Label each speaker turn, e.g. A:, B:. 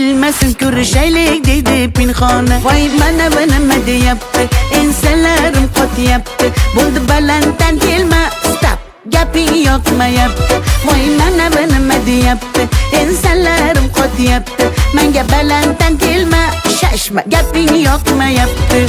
A: bilmesin ko'rishaylik deydi pinhona. Voy mana bu nima deyapti, ensalarim qotyapti. Bo'ldi balanddan kelma, stop, gaping yoqmayapti. Voy mana bu nima deyapti, ensalarim qotyapti. Menga balanddan kelma, shashma, gaping yoqmayapti.